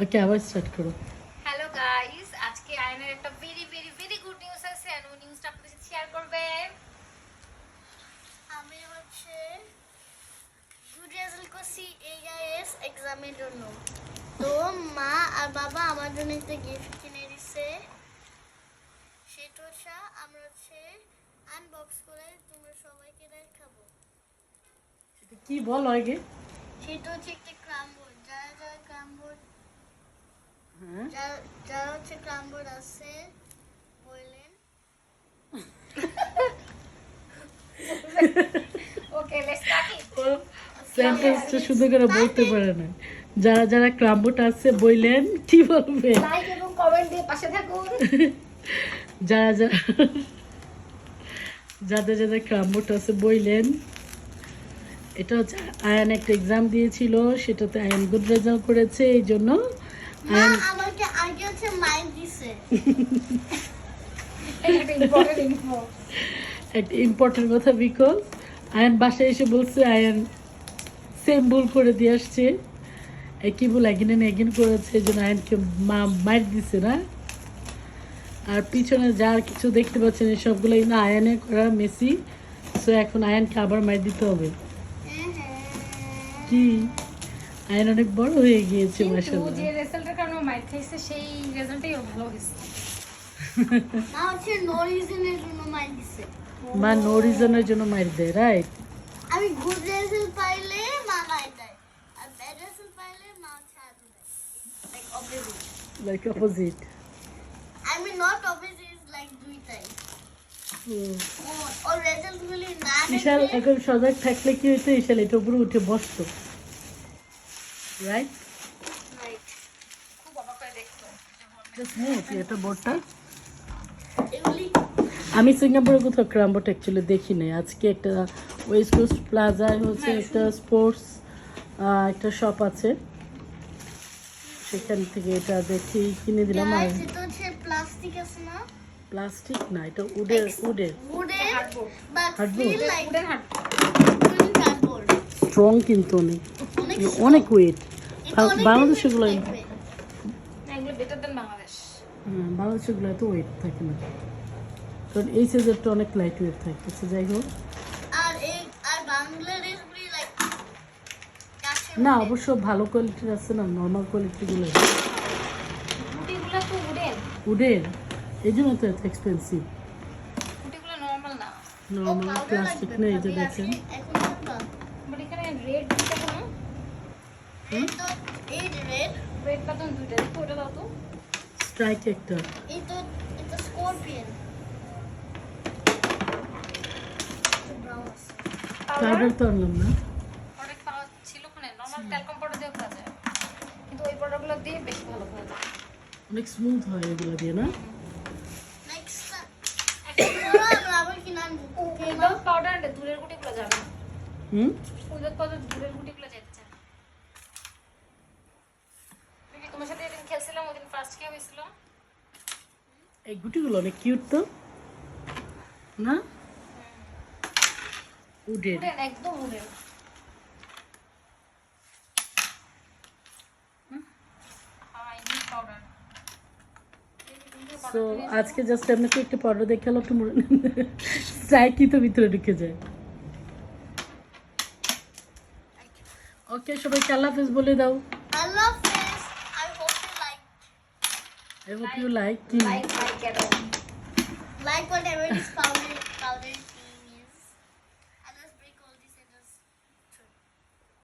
ওকে, আবার স্টার্ট করো। Hello guys, আজকে আয়নের একটা very very very good news আছে আর ওই নিউজটা আপনাদের সাথে শেয়ার করবে। আমি হচ্ছে গুড রেজাল্ট করছি এইআইএস এক্সামের জন্য। তো মা আর বাবা আমার জন্য একটা গিফট কিনে দিছে। সেটা হচ্ছে আমরা হচ্ছে আনবক্স করে তোমরা সবাইকে দেখাবো। সেটা কি বল আগে? সেটা হচ্ছে একটা ক্রামবোর্ড। যারা ক্রামবোর্ড হ্যাঁ, যারা হচ্ছে ক্রামবোর্ড আছে বললেন। ওকে, লেটস স্টার্ট ইট। সেন্টেন্সটা শুধু করে বলতে পারে না। যারা যারা ক্রামবোর্ড আছে বইলেন, কি বলবে? লাইক এবং কমেন্ট দিয়ে পাশে থাকুন। যারা যারা যাদের যাদের ক্রামবোর্ড আছে বইলেন। এটা হচ্ছে আয়ান একটা এক্সাম দিয়েছিল, সেটাতে আয়ান গুড রেজাল্ট করেছে, এই জন্য মা আয়ান আমাকে আগে হচ্ছে মাইন্ড দিছে। এটা ইম্পর্টেন্ট ইনফো। একটা ইম্পর্টেন্ট কথা, বিকজ আয়ান বাসায় এসে বলছে আয়ান সেম ভুল করে দিয়ে আসছে, একই ভুল এগিন করেছে, এই জন্য আয়ানকে মা মার দিছে না। আর পিছনে যার কিছু দেখতে পাচ্ছেন এই সবগুলো না আয়ানের করা মেসি। সো এখন আয়ানকে আবার মার দিতে হবে। কি আয়ান অনেক বড় হয়ে গিয়েছে কিন্তু মাশাআল্লাহ। যে রেজাল্টের কারণে ও মাইর খাইছে সেই রেজাল্টই ওর ভালো হয়েছে। মা হচ্ছে নো রিজনের জন্য মাইন্ড দিছে। মা নো রিজনের জন্য মার দেয়, রাইট? আমি গুড রেজাল্ট পাইলে মা মাইন্ড দেয়, আর ব্যাড রেজাল্ট পাইলে মা হচ্ছে আদর দেয়। Like opposite. Like opposite. I mean not opposite, like দুইটাই। ওর রেজাল্ট গুলি না ইশাল দেখলে এখন সজাগ থাকলে কি হইতো, ইশাল এটার উপরে উঠে বসতো, রাইট? রাইট। খুব অবাক করে দেখতো। স্মুথ এটা বোর্ডটা। এগুলি আমি সিঙ্গাপুরে কোথাও ক্রামবোর্ড অ্যাকচুয়ালি দেখি নাই। আজকে একটা ওয়েস্ট কোস্ট প্লাজায় হচ্ছে একটা স্পোর্টস একটা শপ আছে, সেখান থেকে এটা দেখি কিনে দিলাম। আর guys, এটা হচ্ছে প্লাস্টিক আছে না, প্লাস্টিক না, এটা উডের। উডের, hardboard. But Hardboard? Feel like wooden hard. Cardboard. Strong কিন্তু অনেক, অনেক অনেক ওয়েট। এটা অনেক বাংলাদেশে গুলো দেখবে। এগুলো বেটার দেন বাংলাদেশ। বাংলাদেশে গুলো এত ওয়েট থাকে না, কারণ এই সাইজেরটা অনেক লাইট ওয়েট থাকে। যাই হোক, আর বাংলাদেশ গুলি লাইক কাছে না অবশ্য ভালো কোয়ালিটির আছে না, নর্মাল কোয়ালিটিগুলো গুটিগুলো তো উডেন। উডের, এই জন্য তো এত এক্সপেন্সিভ। গুটিগুলো নরমাল না। নর্মাল প্লাস্টিক না, এই যে দেখেন। এখন করবা বাট এখানে রেড দুটো কোনো এই তো এই রেড, রেড বাটন দুটো দেখো, ওটা দাও তো। স্ট্রাইক একটা, এই তো এটা স্করপিয়ন। ব্রাউন আছে। পাউডার তো আনলাম না। অনেক পাওয়া ছিল ওখানে, নরমাল ট্যালকম পাউডার দিয়েও পাওয়া যায়, কিন্তু ওই পাউডারগুলো দিয়ে বেশি ভালো পাওয়া যায়। অনেক স্মুথ হয় এগুলো দিয়ে না। নেক্সট এখন আবার কি নাম উইদাউট পাউডার ধুলের গুটিগুলো যাবে না। হুম, উইদাউট পাউডার ধুলের গুটিগুলো যেতে চায় না। আমি তোমার সাথে এদিন খেলছিলাম, ওদিন ফার্স্ট কে হয়েছিল। এই গুটিগুলো অনেক কিউট তো না, উডের। উডেন, একদম উডেন। হাই নিড পাউডার। সো আজকে জাস্ট আপনাকে একটা পাউডার দেখালো, একটু স্ট্রাইকই তো ভিতরে ঢুকে যায়। ওকে, সবাইকে আল্লাহ হাফেজ বলে দাও। I love this. I hope you I hope you like. কি like like at like whatever is powder.